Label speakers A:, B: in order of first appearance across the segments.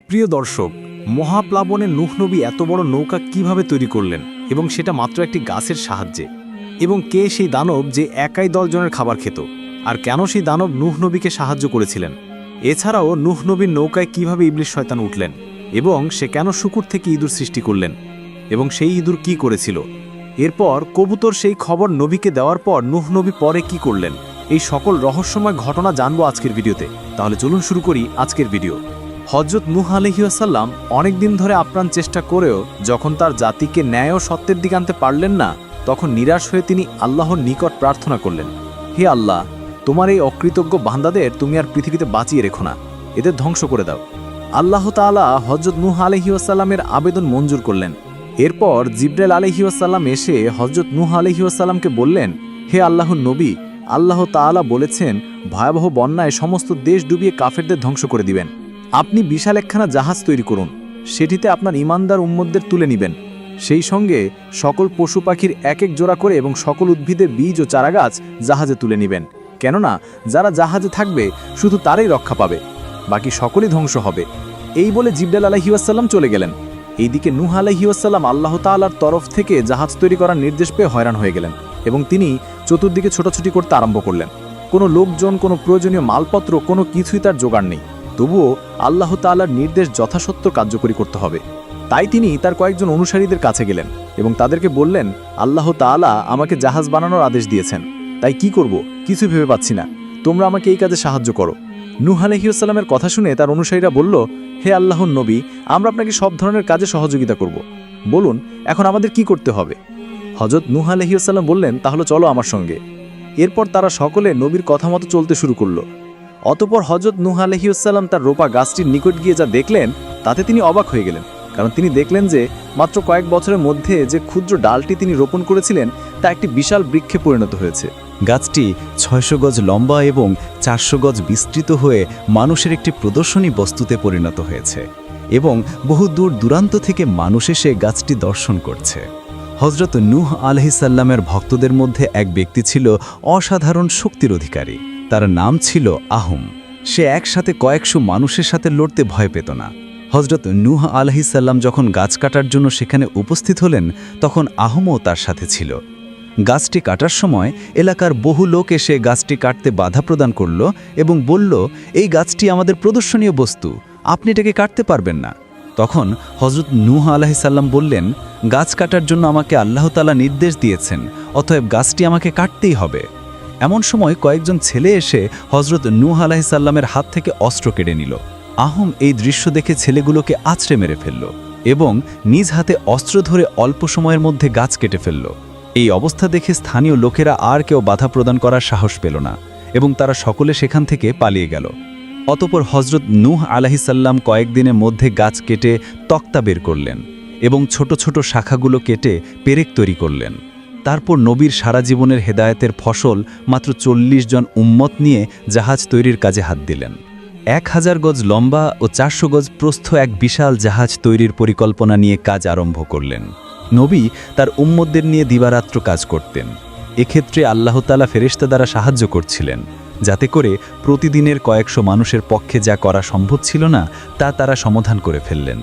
A: প্রিয় দর্শক, মহাপ্লাবনে নূহ নবী এত বড় নৌকা কিভাবে তৈরি করলেন, এবং সেটা মাত্র একটি গাছের সাহায্যে? এবং কে সেই দানব যে একাই 10 জনের খাবার খেত? আর কেন সেই দানব নূহ নবীকে সাহায্য করেছিলেন? এছাড়াও নূহ নবীর নৌকায় কিভাবে ইবলিস শয়তান উঠলেন, এবং সে কেন শুকুর থেকে ইঁদুর সৃষ্টি করলেন, এবং সেই ইঁদুর কি করেছিল? এরপর কবুতর সেই খবর নবীকে দেওয়ার পর নূহ নবী পরে কি করলেন? এই সকল রহস্যময় ঘটনা জানবো আজকের ভিডিওতে। তাহলে চলুন শুরু করি আজকের ভিডিও। হযরত নূহ আলাইহিস সালাম অনেক দিন ধরে আপ্রাণ চেষ্টা করেও যখন তার জাতিকে ন্যায় ও সত্যের দিকে আনতে পারলেন না, তখন নিরাশ হয়ে তিনি আল্লাহর নিকট প্রার্থনা করলেন, হে আল্লাহ, তোমার এই অকৃতজ্ঞ বান্দাদের তুমি আর পৃথিবীতে বাঁচিয়ে রেখো না, এদের ধ্বংস করে দাও। আল্লাহ তাআলা হযরত নূহ আলাইহিস সালামের আবেদন মঞ্জুর করলেন। এরপর জিবরাইল আলাইহিস সালাম এসে হযরত নূহ আলাইহিস সালামকে বললেন, হে আল্লাহর নবী, আল্লাহ তাআলা বলেছেন ভয়াবহ বন্যায় সমস্ত দেশ ডুবিয়ে কাফেরদের ধ্বংস করে দিবেন। আপনি বিশাল একখানা জাহাজ তৈরি করুন, সেটিতে আপনার ঈমানদার উম্মতদের তুলে নেবেন, সেই সঙ্গে সকল পশু পাখির এক এক জোড়া করে এবং সকল উদ্ভিদের বীজ ও চারাগাছ জাহাজে তুলে নেবেন। কেননা যারা জাহাজে থাকবে শুধু তারাই রক্ষা পাবে, বাকি সকলেই ধ্বংস হবে। এই বলে জিবরাইল আলাইহিস সালাম চলে গেলেন। এইদিকে নূহ আলাইহিস সালাম আল্লাহ তাআলার তরফ থেকে জাহাজ তৈরি করার নির্দেশ পেয়ে হয়রান হয়ে গেলেন, এবং তিনি চতুর্দিকে ছোটাছুটি করতে আরম্ভ করলেন। কোনো লোকজন, কোনো প্রয়োজনীয় মালপত্র, কোনো কিছুই তার জোগাড় নেই। তবুও আল্লাহ তাআলার নির্দেশ যথাসত্য কার্যকরী করতে হবে। তাই তিনি তার কয়েকজন অনুসারীদের কাছে গেলেন এবং তাদেরকে বললেন, আল্লাহ তাআলা আমাকে জাহাজ বানানোর আদেশ দিয়েছেন, তাই কি করব কিছু ভেবে পাচ্ছি না, তোমরা আমাকে এই কাজে সাহায্য করো। নূহ আলাইহিস সালামের কথা শুনে তার অনুসারীরা বলল, হে আল্লাহর নবী, আমরা আপনাকে সব ধরনের কাজে সহযোগিতা করব, বলুন এখন আমাদের কি করতে হবে? হযরত নূহ আলাইহিস সালাম বললেন, তাহলে চলো আমার সঙ্গে। এরপর তারা সকলে নবীর কথা মতো চলতে শুরু করল। অতঃপর হযরত নূহ আলাইহিস সালাম তার রোপা গাছটির নিকট গিয়ে যা দেখলেন তাতে তিনি অবাক হয়ে গেলেন, কারণ তিনি দেখলেন যে মাত্র কয়েক বছরের মধ্যে যে ক্ষুদ্র ডালটি তিনি রোপণ করেছিলেন তা একটি বিশাল বৃক্ষে পরিণত হয়েছে।
B: গাছটি 600 গজ লম্বা এবং 400 গজ বিস্তৃত হয়ে মানুষের একটি প্রদর্শনী বস্তুতে পরিণত হয়েছে, এবং বহু দূর দূরান্ত থেকে মানুষ এসে গাছটি দর্শন করছে। হযরত নূহ আলাইহিস সালামের ভক্তদের মধ্যে এক ব্যক্তি ছিল অসাধারণ শক্তির অধিকারী। তার নাম ছিল আহুম। সে একসাথে কয়েকশো মানুষের সাথে লড়তে ভয় পেত না। হযরত নূহ আলাইহিস সালাম যখন গাছ কাটার জন্য সেখানে উপস্থিত হলেন, তখন আহুমও তার সাথে ছিল। গাছটি কাটার সময় এলাকার বহু লোক এসে গাছটি কাটতে বাধা প্রদান করল এবং বলল, এই গাছটি আমাদের প্রদর্শনীয় বস্তু, আপনি এটাকে কাটতে পারবেন না। তখন হযরত নূহ আলাইহিস সালাম বললেন, গাছ কাটার জন্য আমাকে আল্লাহ তাআলা নির্দেশ দিয়েছেন, অতএব গাছটি আমাকে কাটতেই হবে। এমন সময় কয়েকজন ছেলে এসে হযরত নূহ আলাইহিস সালামের হাত থেকে অস্ত্র কেড়ে নিল। আহুম এই দৃশ্য দেখে ছেলেগুলোকে আছড়ে মেরে ফেলল এবং নিজ হাতে অস্ত্র ধরে অল্প সময়ের মধ্যে গাছ কেটে ফেলল। এই অবস্থা দেখে স্থানীয় লোকেরা আর কেউ বাধা প্রদান করার সাহস পেল না এবং তারা সকলে সেখান থেকে পালিয়ে গেল। অতঃপর হযরত নূহ আলাইহিস সালাম কয়েকদিনের মধ্যে গাছ কেটে তক্তা বের করলেন এবং ছোট ছোট শাখাগুলো কেটে পেরেক তৈরি করলেন। তারপর নবীর সারা জীবনের হেদায়েতের ফসল মাত্র 40 জন উম্মত নিয়ে জাহাজ তৈরির কাজে হাত দিলেন। 1000 গজ লম্বা ও 400 গজ প্রস্থ এক বিশাল জাহাজ তৈরির পরিকল্পনা নিয়ে কাজ আরম্ভ করলেন। নবী তার উম্মতদের নিয়ে দিবারাত্র কাজ করতেন। এক্ষেত্রে আল্লাহ তাআলা ফেরেশতা দ্বারা সাহায্য করছিলেন, যাতে করে প্রতিদিনের কয়েকশো মানুষের পক্ষে যা করা সম্ভব ছিল না তা তারা সমাধান করে ফেললেন।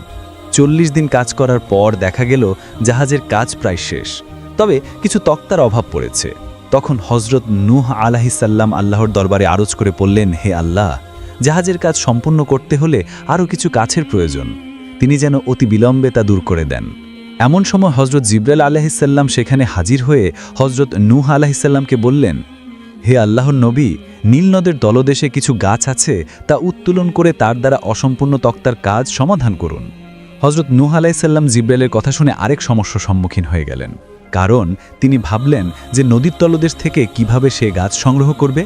B: 40 দিন কাজ করার পর দেখা গেল জাহাজের কাজ প্রায় শেষ, তবে কিছু তক্তার অভাব পড়েছে। তখন হযরত নূহ আলাইহিস সালাম আল্লাহর দরবারে আরজ করে বললেন, হে আল্লাহ, জাহাজের কাজ সম্পূর্ণ করতে হলে আরও কিছু কাছের প্রয়োজন, তিনি যেন অতি বিলম্বে তা দূর করে দেন। এমন সময় হযরত জিবরাইল আলাইহিস সালাম সেখানে হাজির হয়ে হযরত নূহ আলাইহিস সালামকে বললেন, হে আল্লাহর নবী, নীল নদের তলদেশে কিছু গাছ আছে, তা উত্তোলন করে তার দ্বারা অসম্পূর্ণ তক্তার কাজ সমাধান করুন। হযরত নূহ আলাইহিস সালাম জিবরাইলের কথা শুনে আরেক সমস্যার সম্মুখীন হয়ে গেলেন, কারণ তিনি ভাবলেন যে নদীর তলদেশ থেকে কিভাবে সে গাছ সংগ্রহ করবে।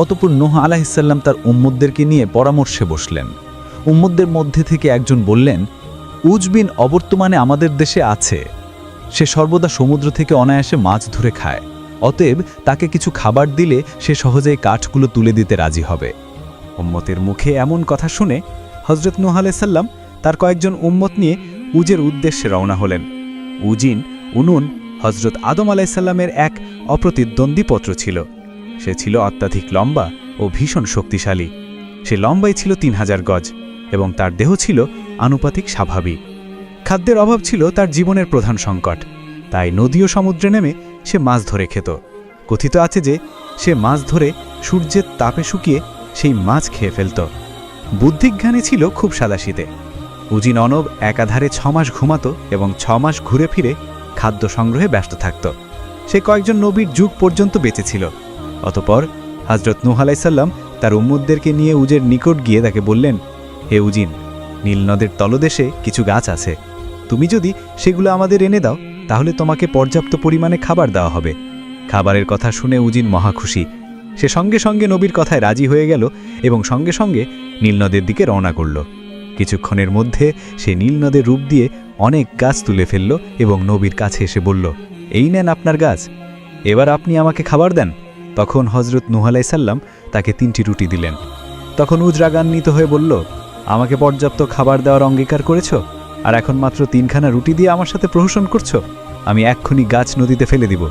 B: অতঃপর নূহ আলাইহিস সালাম তার উম্মতদেরকে নিয়ে পরামর্শে বসলেন। উম্মতদের মধ্যে থেকে একজন বললেন, উজবিন অবর্তমানে আমাদের দেশে আছে, সে সর্বদা সমুদ্র থেকে অনায়াসে মাছ ধরে খায়, অতএব তাকে কিছু খাবার দিলে সে সহজেই কাঠগুলো তুলে দিতে রাজি হবে।
A: উম্মতের মুখে এমন কথা শুনে হযরত নূহ আলাইহিস সালাম তার কয়েকজন উম্মত নিয়ে উজের উদ্দেশ্যে রওনা হলেন। উজিন উনুন হযরত আদম আলাইহিস সালামের এক অপ্রতিদ্বন্দ্বী পুত্র ছিল। সে ছিল অত্যাধিক লম্বা ও ভীষণ শক্তিশালী। সে লম্বাই ছিল 3000 গজ এবং তার দেহ ছিল
B: আনুপাতিক স্বাভাবিক। খাদ্যের অভাব ছিল তার জীবনের প্রধান সংকট, তাই নদী ও সমুদ্রে নেমে সে মাছ ধরে খেত। কথিত আছে যে সে মাছ ধরে সূর্যের তাপে শুকিয়ে সেই মাছ খেয়ে ফেলত। বুদ্ধিজ্ঞানী ছিল খুব সাদাশীতে। উজিন অনব একাধারে 6 মাস ঘুমাত এবং 6 মাস ঘুরে ফিরে খাদ্য সংগ্রহে ব্যস্ত থাকত। সে কয়েকজন নবীর যুগ পর্যন্ত বেঁচে ছিল। অতঃপর হযরত নূহ আলাইহিসসালাম তার উম্মতদেরকে নিয়ে উজের নিকট গিয়ে তাকে বললেন, হে উজিন, নীল নদের তলদেশে কিছু গাছ আছে। তুমি যদি সেগুলো আমাদের এনে দাও তাহলে তোমাকে পর্যাপ্ত পরিমাণে খাবার দেওয়া হবে। খাবারের কথা শুনে উজিন মহা খুশি। সে সঙ্গে সঙ্গে নবীর কথায় রাজি হয়ে গেল এবং সঙ্গে সঙ্গে নীল নদের দিকে রওনা করল। কিছুক্ষণের মধ্যে সে নীল নদের রূপ দিয়ে অনেক গাছ তুলে ফেলল এবং নবীর কাছে এসে বলল, এই নেন আপনার গাছ, এবার আপনি আমাকে খাবার দেন। তখন হযরত নূহ আলাইহিসসালাম তাকে 3টি রুটি দিলেন। তখন উজ রাগান্বিত হয়ে বলল, আমাকে পর্যাপ্ত খাবার দেওয়ার অঙ্গীকার করেছ, আর এখন মাত্র 3খানা রুটি দিয়ে আমার সাথে প্রহসন করছো? আমি এক্ষুনি গাছ নদীতে ফেলে দিব।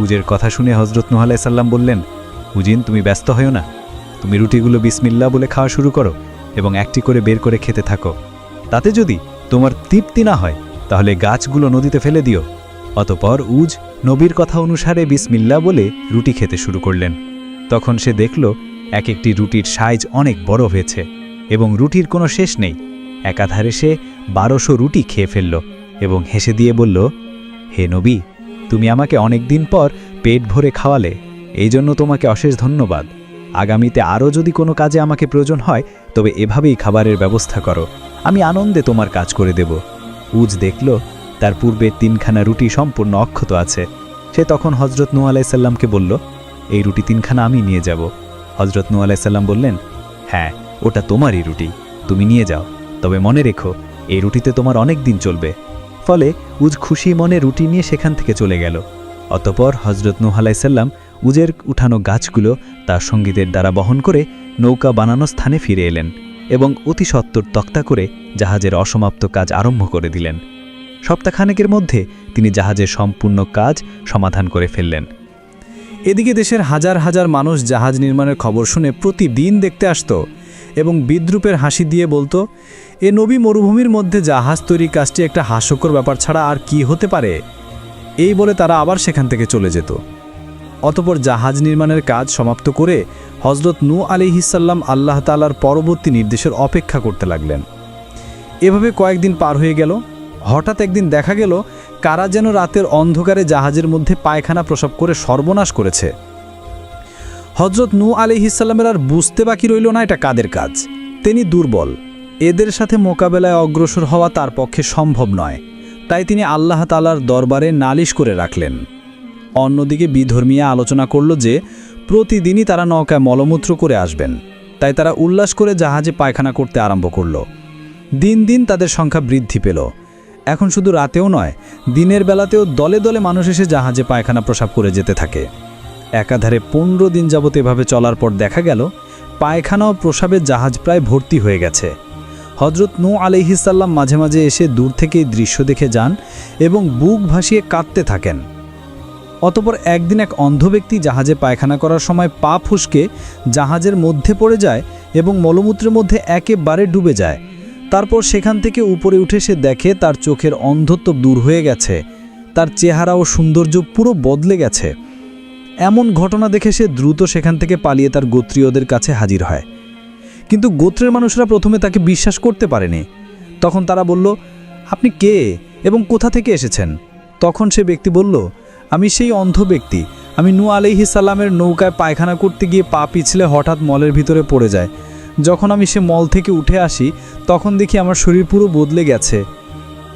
B: উজের কথা শুনে হযরত নূহ আলাইহিসসালাম বললেন, উজিন, তুমি ব্যস্ত হও না, তুমি রুটিগুলো বিসমিল্লাহ বলে খাওয়া শুরু করো এবং একটি করে বের করে খেতে থাকো। তাতে যদি তোমার তৃপ্তি না হয় তাহলে গাছগুলো নদীতে ফেলে দিও। অতঃপর উজ নবীর কথা অনুসারে বিসমিল্লাহ বলে রুটি খেতে শুরু করলেন। তখন সে দেখল এক একটি রুটির সাইজ অনেক বড় হয়েছে এবং রুটির কোনো শেষ নেই। একাধারে সে 1200 রুটি খেয়ে ফেলল এবং হেসে দিয়ে বলল, হে নবী, তুমি আমাকে অনেক দিন পর পেট ভরে খাওয়ালে, এই জন্য তোমাকে অশেষ ধন্যবাদ। আগামীতে আরও যদি কোনো কাজে আমাকে প্রয়োজন হয় তবে এভাবেই খাবারের ব্যবস্থা করো, আমি আনন্দে তোমার কাজ করে দেব। উজ দেখল তার পূর্বে 3খানা রুটি সম্পূর্ণ অক্ষত আছে। সে তখন হযরত নূহ আলাইহিসসালামকে বলল, এই রুটি 3খানা আমি নিয়ে যাব। হযরত নূহ আলাইহিসসালাম বললেন, হ্যাঁ, ওটা তোমারই রুটি, তুমি নিয়ে যাও, তবে মনে রেখো এই রুটিতে তোমার অনেক দিন চলবে। ফলে উজ খুশি মনে রুটি নিয়ে সেখান থেকে চলে গেল। অতঃপর হযরত নূহ আলাইহিসসালাম উজের উঠানো গাছগুলো তার সঙ্গীদের দ্বারা বহন করে নৌকা বানানো স্থানে ফিরে এলেন এবং অতি সত্বর তক্তা করে জাহাজের অসমাপ্ত কাজ আরম্ভ করে দিলেন। সপ্তাহখানেকের মধ্যে তিনি জাহাজের সম্পূর্ণ কাজ সমাধান করে ফেললেন।
A: এদিকে দেশের হাজার হাজার মানুষ জাহাজ নির্মাণের খবর শুনে প্রতিদিন দেখতে আসত এবং বিদ্রূপের হাসি দিয়ে বলতো, এ নবী মরুভূমির মধ্যে জাহাজ তৈরি কাজটি একটা হাস্যকর ব্যাপার ছাড়া আর কি হতে পারে। এই বলে তারা আবার সেখান থেকে চলে যেত। অতঃপর জাহাজ নির্মাণের কাজ সমাপ্ত করে হযরত নূহ আলাইহিসসালাম আল্লাহ তাআলার পরবর্তী নির্দেশের অপেক্ষা করতে লাগলেন। এভাবে কয়েকদিন পার হয়ে গেল। হঠাৎ একদিন দেখা গেল কারা যেন রাতের অন্ধকারে জাহাজের মধ্যে পায়খানা প্রসব করে সর্বনাশ করেছে। হযরত নূহ আলাইহিসসালামের আর বুঝতে বাকি রইল না এটা কাদের কাজ। তিনি দুর্বল, এদের সাথে মোকাবেলায় অগ্রসর হওয়া তার পক্ষে সম্ভব নয়, তাই তিনি আল্লাহ তাআলার দরবারে নালিশ করে রাখলেন। অন্যদিকে বিধর্মীয়া আলোচনা করল যে প্রতিদিনই তারা নৌকায় মলমূত্র করে আসবেন, তাই তারা উল্লাস করে জাহাজে পায়খানা করতে আরম্ভ করল। দিন দিন তাদের সংখ্যা বৃদ্ধি পেল। এখন শুধু রাতেও নয়, দিনের বেলাতেও দলে দলে মানুষ এসে জাহাজে পায়খানা প্রসাব করে যেতে থাকে। একাধারে 15 দিন যাবত এভাবে চলার পর দেখা গেল পায়খানা ও প্রসাবের জাহাজ প্রায় ভর্তি হয়ে গেছে। হযরত নূহ আলাইহিসসালাম মাঝে মাঝে এসে দূর থেকে এই দৃশ্য দেখে যান এবং বুক ভাসিয়ে কাঁদতে থাকেন। অতঃপর একদিন এক অন্ধ ব্যক্তি জাহাজে পায়খানা করার সময় পা ফুসকে জাহাজের মধ্যে পড়ে যায় এবং মলমূত্রের মধ্যে একেবারে ডুবে যায়। তারপর সেখান থেকে উপরে উঠে সে দেখে তার চোখের অন্ধত্ব দূর হয়ে গেছে, তার চেহারা ও সৌন্দর্য পুরো বদলে গেছে। এমন ঘটনা দেখে সে দ্রুত সেখান থেকে পালিয়ে তার গোত্রীয়দের কাছে হাজির হয়। কিন্তু গোত্রের মানুষরা প্রথমে তাকে বিশ্বাস করতে পারেনি। তখন তারা বলল, আপনি কে এবং কোথা থেকে এসেছেন? তখন সে ব্যক্তি বলল, আমি সেই অন্ধ ব্যক্তি, আমি নূহ আলাইহিসসালামের নৌকায় পায়খানা করতে গিয়ে পা পিছলে হঠাৎ মলের ভিতরে পড়ে যায়। যখন আমি সে মল থেকে উঠে আসি তখন দেখি আমার শরীর পুরো বদলে গেছে।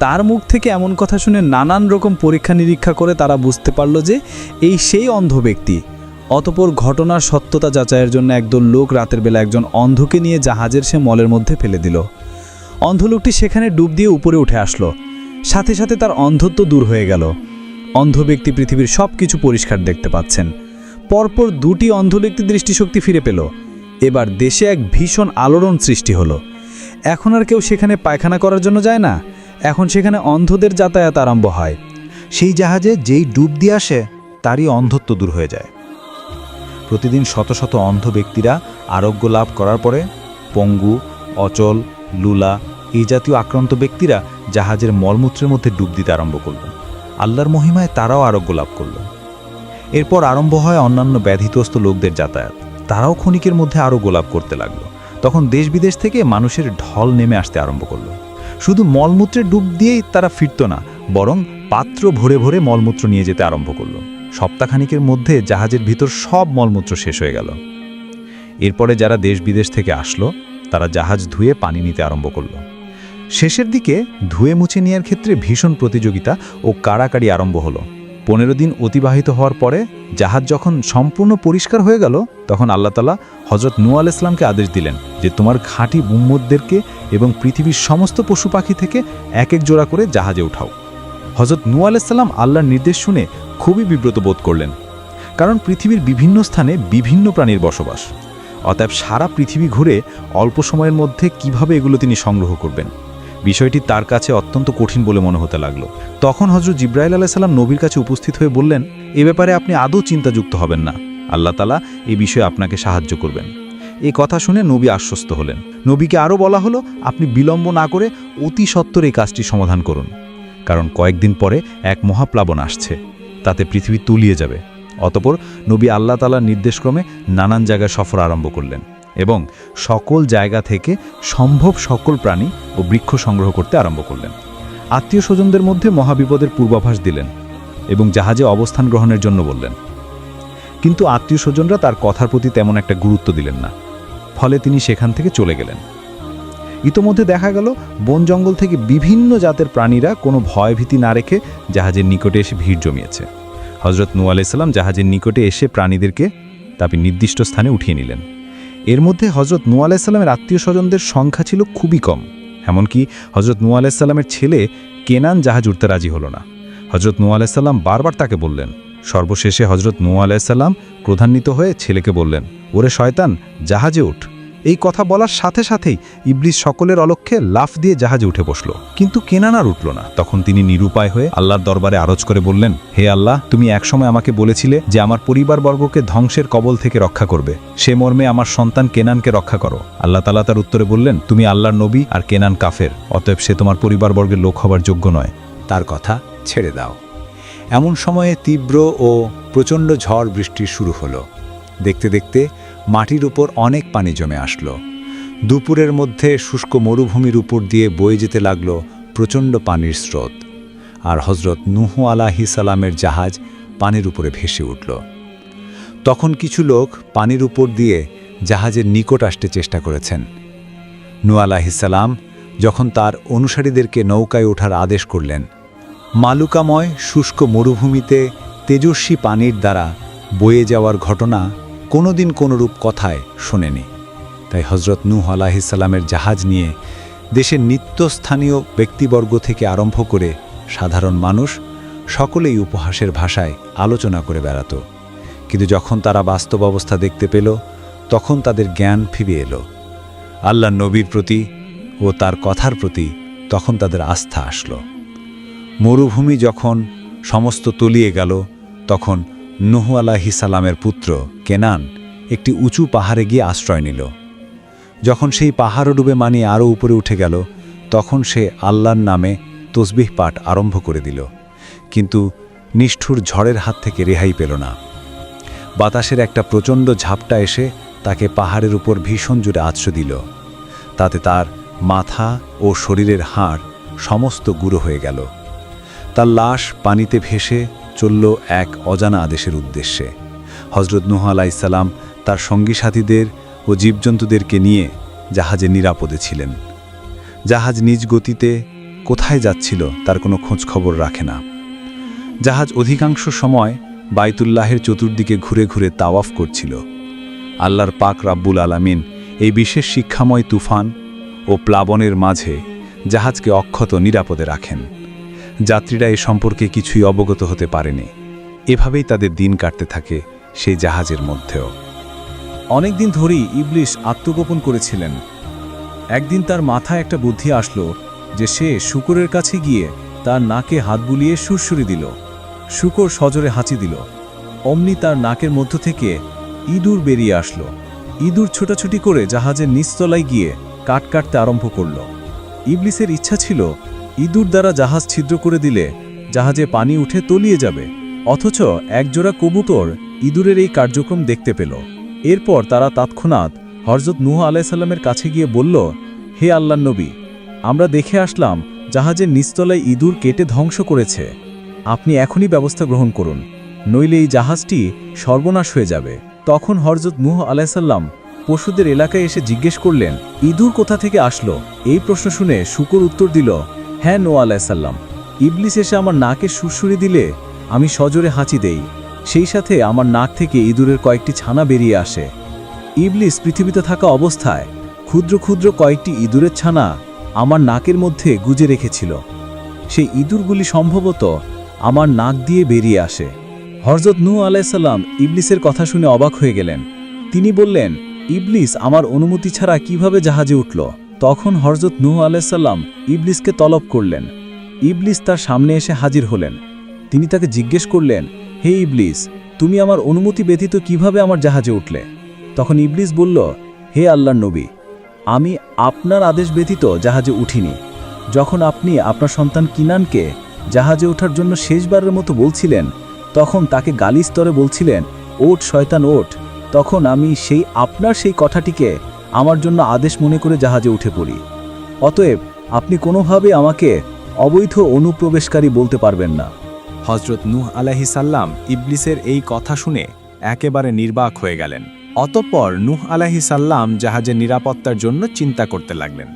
A: তার মুখ থেকে এমন কথা শুনে নানান রকম পরীক্ষা নিরীক্ষা করে তারা বুঝতে পারল যে এই সেই অন্ধ ব্যক্তি। অতঃপর ঘটনার সত্যতা যাচাইয়ের জন্য একদল লোক রাতের বেলা একজন অন্ধকে নিয়ে জাহাজের সে মলের মধ্যে ফেলে দিল। অন্ধ লোকটি সেখানে ডুব দিয়ে উপরে উঠে আসলো, সাথে সাথে তার অন্ধত্ব দূর হয়ে গেল। অন্ধ ব্যক্তি পৃথিবীর সব কিছু পরিষ্কার দেখতে পাচ্ছেন। পরপর 2টি অন্ধ ব্যক্তি দৃষ্টিশক্তি ফিরে পেল। এবার দেশে এক ভীষণ আলোড়ন সৃষ্টি হলো। এখন আর কেউ সেখানে পায়খানা করার জন্য যায় না, এখন সেখানে অন্ধদের যাতায়াত আরম্ভ হয়।
C: সেই জাহাজে যেই ডুব দিয়ে আসে তারই অন্ধত্ব দূর হয়ে যায়। প্রতিদিন শত শত অন্ধ ব্যক্তিরা আরোগ্য লাভ করার পরে পঙ্গু, অচল, লুলা এই জাতীয় আক্রান্ত ব্যক্তিরা জাহাজের মলমূত্রের মধ্যে ডুব দিতে আরম্ভ করল। আল্লাহর মহিমায় তারাও আরোগ্য লাভ করল। এরপর আরম্ভ হয় অন্যান্য ব্যাধিগ্রস্ত লোকদের যাতায়াত। তারাও ক্ষণিকের মধ্যে আরও গোলাপ করতে লাগলো। তখন দেশ বিদেশ থেকে মানুষের ঢল নেমে আসতে আরম্ভ করলো। শুধু মলমূত্রে ডুব দিয়েই তারা ফিরত না, বরং পাত্র ভরে ভরে মলমূত্র নিয়ে যেতে আরম্ভ করলো। সপ্তাহখানিকের মধ্যে জাহাজের ভিতর সব মলমূত্র শেষ হয়ে গেল। এরপরে যারা দেশ বিদেশ থেকে আসলো তারা জাহাজ ধুয়ে পানি নিতে আরম্ভ করলো। শেষের দিকে ধুয়ে মুছে নেওয়ার ক্ষেত্রে ভীষণ প্রতিযোগিতা ও কাড়াকাড়ি আরম্ভ হলো। 15 দিন অতিবাহিত হওয়ার পরে জাহাজ যখন সম্পূর্ণ পরিষ্কার হয়ে গেল, তখন আল্লাহ তাআলা হযরত নূহ আলাইহিস সালামকে আদেশ দিলেন যে তোমার খাঁটি উম্মতদেরকে এবং পৃথিবীর সমস্ত পশু পাখি থেকে এক এক জোড়া করে জাহাজে উঠাও। হযরত নূহ আলাইহিস সালাম আল্লাহর নির্দেশ শুনে খুবই বিব্রত বোধ করলেন, কারণ পৃথিবীর বিভিন্ন স্থানে বিভিন্ন প্রাণীর বসবাস। অতএব সারা পৃথিবী ঘুরে অল্প সময়ের মধ্যে কিভাবে এগুলো তিনি সংগ্রহ করবেন, বিষয়টি তার কাছে অত্যন্ত কঠিন বলে মনে হতে লাগলো। তখন হযরত জিবরাইল আলাইহিস সালাম নবীর কাছে উপস্থিত হয়ে বললেন, এ ব্যাপারে আপনি আদৌ চিন্তাযুক্ত হবেন না, আল্লাহ তাআলা এই বিষয়ে আপনাকে সাহায্য করবেন। এই কথা শুনে নবী আশ্বস্ত হলেন। নবীকে আরও বলা হলো, আপনি বিলম্ব না করে অতি সত্বর এই কাজটি সমাধান করুন, কারণ কয়েকদিন পরে এক মহাপ্লাবন আসছে, তাতে পৃথিবী তলিয়ে যাবে। অতঃপর নবী আল্লাহ তাআলার নির্দেশক্রমে নানান জায়গায় সফর আরম্ভ করলেন এবং সকল জায়গা থেকে সম্ভব সকল প্রাণী ও বৃক্ষ সংগ্রহ করতে আরম্ভ করলেন। আত্মীয় স্বজনদের মধ্যে মহাবিপদের পূর্বাভাস দিলেন এবং জাহাজে অবস্থান গ্রহণের জন্য বললেন। কিন্তু আত্মীয় স্বজনরা তার কথার প্রতি তেমন একটা গুরুত্ব দিলেন না, ফলে তিনি সেখান থেকে চলে গেলেন। ইতোমধ্যে দেখা গেল বন জঙ্গল থেকে বিভিন্ন জাতের প্রাণীরা কোনো ভয়ভীতি না রেখে জাহাজের নিকটে এসে ভিড় জমিয়েছে। হযরত নূহ আলাইহিস সালাম জাহাজের নিকটে এসে প্রাণীদেরকে তারপর নির্দিষ্ট স্থানে উঠিয়ে নিলেন। এর মধ্যে হযরত নূহ আলাইহিস সালামের আত্মীয় স্বজনদের সংখ্যা ছিল খুবই কম। এমনকি হযরত নূহ আলাইহিস সালামের ছেলে কেনান জাহাজ উঠতে রাজি হলো না। হযরত নূহ আলাইহিস সালাম বারবার তাকে বললেন। সর্বশেষে হযরত নূহ আলাইহিস সালাম ক্রোধান্বিত হয়ে ছেলেকে বললেন, ওরে শয়তান, জাহাজে উঠ। এই কথা বলার সাথে সাথেই ইবলিস সকলের অলক্ষ্যে লাফ দিয়ে জাহাজে উঠে বসল, কিন্তু কেনান আর উঠল না। তখন তিনি নিরুপায় হয়ে আল্লাহর দরবারে আরজ করে বললেন, হে আল্লাহ, তুমি একসময় আমাকে বলেছিলে যে আমার পরিবারবর্গকে ধ্বংসের কবল থেকে রক্ষা করবে, সে মর্মে আমার সন্তান কেনানকে রক্ষা করো। আল্লাহ তাআলা তার উত্তরে বললেন, তুমি আল্লাহর নবী আর কেনান কাফের, অতএব সে তোমার পরিবারবর্গের লোক হবার যোগ্য নয়,
D: তার কথা ছেড়ে দাও। এমন সময়ে তীব্র ও প্রচণ্ড ঝড় বৃষ্টি শুরু হলো। দেখতে দেখতে মাটির উপর অনেক পানি জমে আসলো। দুপুরের মধ্যে শুষ্ক মরুভূমির উপর দিয়ে বয়ে যেতে লাগলো প্রচণ্ড পানির স্রোত, আর হযরত নূহ আলাইহিস সালামের জাহাজ পানির উপরে ভেসে উঠল। তখন কিছু লোক পানির উপর দিয়ে জাহাজের নিকট আসতে চেষ্টা করেছেন। নূহ আলাইহিস সালাম যখন তার অনুসারীদেরকে নৌকায় ওঠার আদেশ করলেন, মালুকাময় শুষ্ক মরুভূমিতে তেজস্বী পানির দ্বারা বয়ে যাওয়ার ঘটনা কোনোদিন কোনোরূপ কথায় শোনেনি। তাই হযরত নূহ আলাইহিস সালামের জাহাজ নিয়ে দেশের নিত্যস্থানীয় ব্যক্তিবর্গ থেকে আরম্ভ করে সাধারণ মানুষ সকলেই উপহাসের ভাষায় আলোচনা করে বেড়াত। কিন্তু যখন তারা বাস্তব অবস্থা দেখতে পেল, তখন তাদের জ্ঞান ফিরে এলো। আল্লাহর নবীর প্রতি ও তার কথার প্রতি তখন তাদের আস্থা আসলো। মরুভূমি যখন সমস্ত তলিয়ে গেল, তখন নূহ আলাইহিস সালামের পুত্র কেনান একটি উঁচু পাহাড়ে গিয়ে আশ্রয় নিল। যখন সেই পাহাড় ডুবে মানি আরও উপরে উঠে গেল, তখন সে আল্লাহর নামে তসবিহ পাঠ আরম্ভ করে দিল, কিন্তু নিষ্ঠুর ঝড়ের হাত থেকে রেহাই পেল না। বাতাসের একটা প্রচণ্ড ঝাপটা এসে তাকে পাহাড়ের উপর ভীষণ জোরে আছড়ে দিল। তাতে তার মাথা ও শরীরের হাড় সমস্ত গুঁড়ো হয়ে গেল। তার লাশ পানিতে ভেসে চলল এক অজানা আদেশের উদ্দেশ্যে। হযরত নূহ আলাইহিস সালাম তার সঙ্গী সাথীদের ও জীবজন্তুদেরকে নিয়ে জাহাজে নিরাপদে ছিলেন। জাহাজ নিজ গতিতে কোথায় যাচ্ছিল তার কোনো খোঁজ খবর রাখে না। জাহাজ অধিকাংশ সময় বাইতুল্লাহের চতুর্দিকে ঘুরে ঘুরে তাওয়াফ করছিল। আল্লাহর পাক রাব্বুল আলামিন এই বিশেষ শিক্ষাময় তুফান ও প্লাবনের মাঝে জাহাজকে অক্ষত নিরাপদে রাখেন। যাত্রীরা এ সম্পর্কে কিছুই অবগত হতে পারেনি। এভাবেই তাদের দিন কাটতে থাকে সেই জাহাজের মধ্যেও।
E: অনেক দিন ধরেই ইবলিস আত্মগোপন করেছিলেন। একদিন তার মাথায় একটা বুদ্ধি আসলো যে সে শূকরের কাছে গিয়ে তার নাকে হাত বুলিয়ে সুরসুরি দিল। শূকর সজোরে হাঁচি দিল। অমনি তার নাকের মধ্য থেকে ইঁদুর বেরিয়ে আসলো। ইঁদুর ছোটাছুটি করে জাহাজের নিচতলায় গিয়ে কাঠ কাটতে আরম্ভ করল। ইবলিসের ইচ্ছা ছিল ইঁদুর দ্বারা জাহাজ ছিদ্র করে দিলে জাহাজে পানি উঠে তলিয়ে যাবে, অথচ একজোড়া কবুতর ইঁদুরের এই কার্যক্রম দেখতে পেল। এরপর তারা তৎক্ষণাৎ হযরত নূহ আলাইহিসসালামের কাছে গিয়ে বলল, হে আল্লাহর নবী, আমরা দেখে আসলাম জাহাজের নিচতলায় ইঁদুর কেটে ধ্বংস করেছে। আপনি এখনই ব্যবস্থা গ্রহণ করুন, নইলে এই জাহাজটি সর্বনাশ হয়ে যাবে। তখন হযরত নূহ আলাইহিসসালাম পশুদের এলাকায় এসে জিজ্ঞেস করলেন, ইঁদুর কোথা থেকে আসলো? এই প্রশ্ন শুনে শূকর উত্তর দিল, হ্যাঁ নূহ আলাইহিসসালাম, ইবলিস এসে আমার নাকে সুরসুরি দিলে আমি সজোরে হাঁচি দেই, সেই সাথে আমার নাক থেকে ইঁদুরের কয়েকটি ছানা বেরিয়ে আসে। ইবলিস পৃথিবীতে থাকা অবস্থায় ক্ষুদ্র ক্ষুদ্র কয়েকটি ইঁদুরের ছানা আমার নাকের মধ্যে গুজে রেখেছিল। সেই ইঁদুরগুলি সম্ভবত আমার নাক দিয়ে বেরিয়ে আসে। হযরত নূহ আলাইহিসসালাম ইবলিসের কথা শুনে অবাক হয়ে গেলেন। তিনি বললেন, ইবলিস আমার অনুমতি ছাড়া কিভাবে জাহাজে উঠল? তখন হযরত নূহ আলাইহিসসালাম ইবলিসকে তলব করলেন। ইবলিস তার সামনে এসে হাজির হলেন। তিনি তাকে জিজ্ঞেস করলেন, হে ইবলিস, তুমি আমার অনুমতি ব্যতীত কিভাবে আমার জাহাজে উঠলে? তখন ইবলিস বলল, হে আল্লাহর নবী, আমি আপনার আদেশ ব্যতীত জাহাজে উঠিনি। যখন আপনি আপনার সন্তান কিনানকে জাহাজে ওঠার জন্য শেষবারের মতো বলছিলেন, তখন তাকে গালি স্তরে বলছিলেন, ওঠ শয়তান ওঠ, তখন আমি আপনার সেই কথাটিকে আমার জন্য আদেশ মনে করে জাহাজে উঠে পড়ি। অতএব আপনি কোনোভাবে আমাকে অবৈধ অনুপ্রবেশকারী বলতে পারবেন না।
A: হযরত নূহ আলাইহিসসালাম ইবলিসের এই কথা শুনে একেবারে নির্বাক হয়ে গেলেন। অতঃপর নূহ আলাইহিসসালাম জাহাজের নিরাপত্তার জন্য চিন্তা করতে লাগলেন।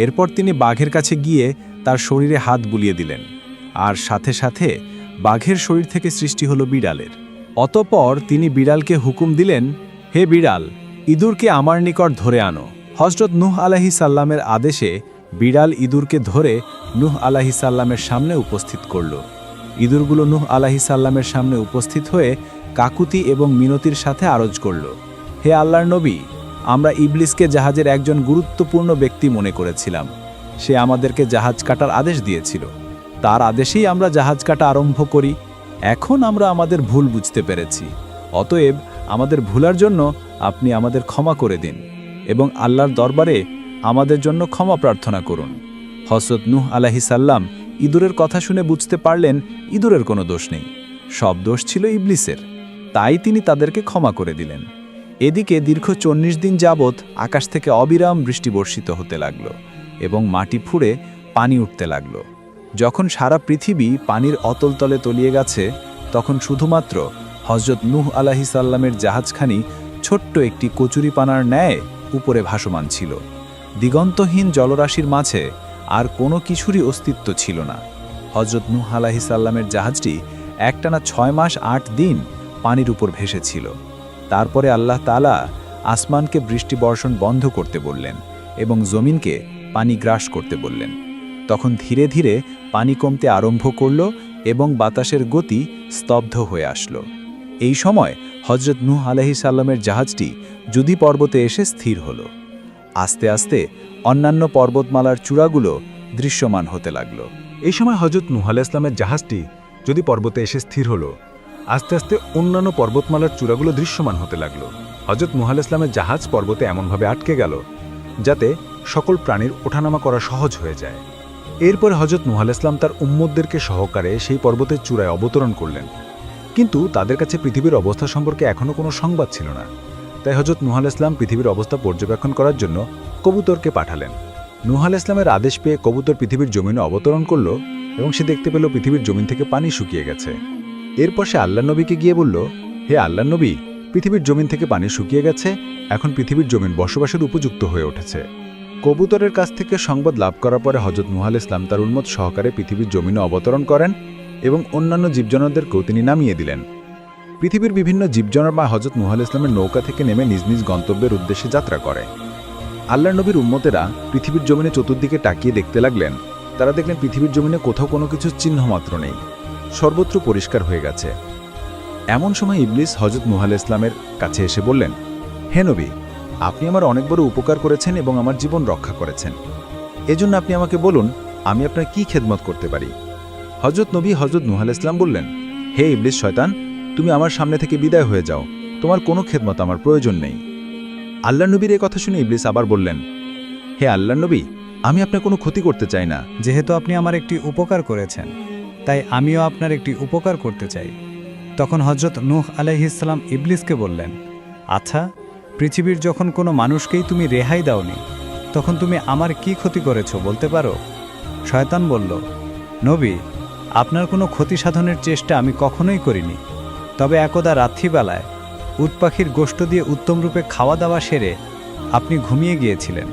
A: এরপর তিনি বাঘের কাছে গিয়ে তার শরীরে হাত বুলিয়ে দিলেন, আর সাথে সাথে বাঘের শরীর থেকে সৃষ্টি হলো বিড়ালের। অতঃপর তিনি বিড়ালকে হুকুম দিলেন, হে বিড়াল, ইঁদুরকে আমার নিকট ধরে আনো। হযরত নূহ আলাইহিসসালামের আদেশে বিড়াল ইঁদুরকে ধরে নূহ আলাইহিসসালামের সামনে উপস্থিত করল। ইঁদুরগুলো নূহ আলাইহিসসালামের সামনে উপস্থিত হয়ে কাকুতি এবং মিনতির সাথে আরজ করল, হে আল্লাহর নবী, আমরা ইবলিসকে জাহাজের একজন গুরুত্বপূর্ণ ব্যক্তি মনে করেছিলাম। সে আমাদেরকে জাহাজ কাটার আদেশ দিয়েছিল। তার আদেশেই আমরা জাহাজ কাটা আরম্ভ করি। এখন আমরা আমাদের ভুল বুঝতে পেরেছি। অতএব আমাদের ভুলার জন্য আপনি আমাদের ক্ষমা করে দিন এবং আল্লাহর দরবারে আমাদের জন্য ক্ষমা প্রার্থনা করুন। হযরত নূহ আলাইহিসসালাম ইঁদুরের কথা শুনে বুঝতে পারলেন ইঁদুরের কোনো দোষ নেই, সব দোষ ছিল ইবলিসের। তাই তিনি তাদেরকে ক্ষমা করে দিলেন। এদিকে দীর্ঘ 40 দিন যাবৎ আকাশ থেকে অবিরাম বৃষ্টি বর্ষিত হতে লাগল এবং মাটি ফুঁড়ে পানি উঠতে লাগল। যখন সারা পৃথিবী পানির অতলতলে তলিয়ে গেছে, তখন শুধুমাত্র হযরত নূহ আলাইহিসসালামের জাহাজখানি ছোট্ট একটি কচুরিপানার ন্যায় উপরে ভাসমান ছিল। দিগন্তহীন জলরাশির মাঝে আর কোনো কিছুরই অস্তিত্ব ছিল না। হযরত নূহ আলাইহিসসালামের জাহাজটি একটানা 6 মাস 8 দিন পানির উপর ভেসেছিল। তারপরে আল্লাহ তাআলা আসমানকে বৃষ্টি বর্ষণ বন্ধ করতে বললেন এবং জমিনকে পানি গ্রাস করতে বললেন। তখন ধীরে ধীরে পানি কমতে আরম্ভ করল এবং বাতাসের গতি স্তব্ধ হয়ে আসলো। এই সময় হযরত নূহ আলাইহিসসালামের জাহাজটি জুদি পর্বতে এসে স্থির হলো। আস্তে আস্তে অন্যান্য পর্বতমালার চূড়াগুলো দৃশ্যমান হতে লাগলো।
D: এই সময় হযরত নূহ আলাইহিসসালামের জাহাজটি যদি পর্বতে এসে স্থির হলো, আস্তে আস্তে অন্যান্য পর্বতমালার চূড়াগুলো দৃশ্যমান হতে লাগলো। হযরত নূহ আলাইহিসসালামের জাহাজ পর্বতে এমনভাবে আটকে গেল যাতে সকল প্রাণীর ওঠানামা করা সহজ হয়ে যায়। এরপর হযরত নূহ আলাইহিসসালাম তার উম্মতদেরকে সহকারে সেই পর্বতের চূড়ায় অবতরণ করলেন, কিন্তু তাদের কাছে পৃথিবীর অবস্থা সম্পর্কে এখনও কোনো সংবাদ ছিল না। তাই হযরত নূহ আলাইহিসসালাম পৃথিবীর অবস্থা পর্যবেক্ষণ করার জন্য কবুতরকে পাঠালেন। নূহ আলাইহিসসালামের আদেশ পেয়ে কবুতর পৃথিবীর জমিনে অবতরণ করল এবং সে দেখতে পেল পৃথিবীর জমিন থেকে পানি শুকিয়ে গেছে। এরপর সে আল্লাহর নবীকে গিয়ে বলল, হে আল্লাহর নবী, পৃথিবীর জমিন থেকে পানি শুকিয়ে গেছে, এখন পৃথিবীর জমিন বসবাসের উপযুক্ত হয়ে উঠেছে। কবুতরের কাছ থেকে সংবাদ লাভ করার পরে হযরত নূহ আলাইহিসসালাম তার উম্মত সহকারে পৃথিবীর জমিনে অবতরণ করেন এবং অন্যান্য জীবজন্তুদেরকেও তিনি নামিয়ে দিলেন। পৃথিবীর বিভিন্ন জীবজন্তুরা হযরত নূহ আলাইহিসসালামের নৌকা থেকে নেমে নিজ নিজ গন্তব্যের উদ্দেশ্যে যাত্রা করে। আল্লাহর নবীর উম্মতেরা পৃথিবীর জমিনে চতুর্দিকে তাকিয়ে দেখতে লাগলেন। তারা দেখলেন পৃথিবীর জমিনে কোথাও কোনো কিছুর চিহ্ন মাত্র নেই, সর্বত্র পরিষ্কার হয়ে গেছে। এমন সময় ইবলিস হযরত নূহ আলাইহিসসালামের কাছে এসে বললেন, হে নবী, আপনি আমার অনেক বড় উপকার করেছেন এবং আমার জীবন রক্ষা করেছেন। এজন্য আপনি আমাকে বলুন, আমি আপনার কি খেদমত করতে পারি? হযরত নবী হযরত নূহ আলাইহিসসালাম বললেন, হে ইবলিস শয়তান, তুমি আমার সামনে থেকে বিদায় হয়ে যাও, তোমার কোনো খেদমত আমার প্রয়োজন নেই। আল্লাহর নবীর এই কথা শুনে ইবলিস আবার বললেন, হে আল্লাহর নবী,
E: আমি আপনার কোনো ক্ষতি করতে চাই না।
F: যেহেতু আপনি আমার একটি উপকার করেছেন, তাই আমিও আপনার একটি উপকার করতে চাই। তখন হজরত নূহ আলাইহিসসালাম ইবলিসকে বললেন, আচ্ছা, পৃথিবীর যখন কোনো মানুষকেই তুমি রেহাই দাওনি, তখন তুমি আমার কি ক্ষতি করেছো বলতে পারো? শয়তান বলল, নবী, আপনার কোনো ক্ষতি সাধনের চেষ্টা আমি কখনোই করিনি। তবে একদা রাত্রিবেলায় উট পাখির গোশত দিয়ে উত্তমরূপে খাওয়া দাওয়া সেরে আপনি ঘুমিয়ে গিয়েছিলেন।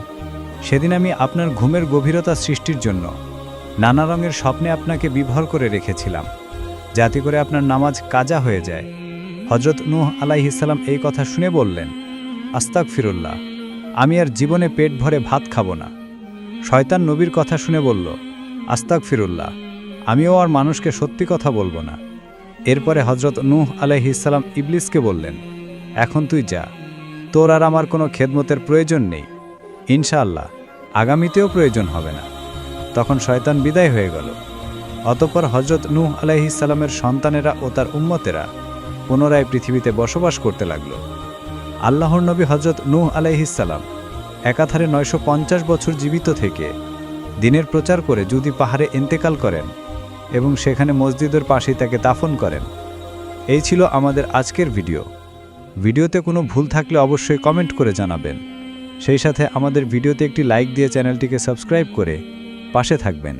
F: সেদিন আমি আপনার ঘুমের গভীরতা সৃষ্টির জন্য নানা রঙের স্বপ্নে আপনাকে বিভোর করে রেখেছিলাম, যাতে করে আপনার নামাজ কাজা হয়ে যায়। হজরত নূহ আলাইহিসসালাম এই কথা শুনে বললেন, আস্তাগফিরুল্লাহ, আমি আর জীবনে পেট ভরে ভাত খাবো না। শয়তান নবীর কথা শুনে বলল, আস্তাগফিরুল্লাহ, আমিও আর মানুষকে সত্যি কথা বলবো না। এরপরে হজরত নূহ আলাইহিসসালাম ইবলিসকে বললেন, এখন তুই যা, তোর আর আমার কোনো খেদমতের প্রয়োজন নেই, ইনশাআল্লাহ আগামীতেও প্রয়োজন হবে না। তখন শয়তান বিদায় হয়ে গেল। অতঃপর হজরত নূহ আলাইহিসসালামের সন্তানেরা ও তার উম্মতেরা পুনরায় পৃথিবীতে বসবাস করতে লাগল। আল্লাহর নবী হজরত নূহ আলাইহিসসালাম একাধারে 950 বছর জীবিত থেকে দিনের প্রচার করে যদি পাহাড়ে ইন্তেকাল করেন এবং সেখানে মসজিদের পাশেই তাকে দাফন করেন। এই ছিল আমাদের আজকের ভিডিও। ভিডিওতে কোনো ভুল থাকলে অবশ্যই কমেন্ট করে জানাবেন। সেই সাথে আমাদের ভিডিওতে একটি লাইক দিয়ে চ্যানেলটিকে সাবস্ক্রাইব করে পাশে থাকবেন।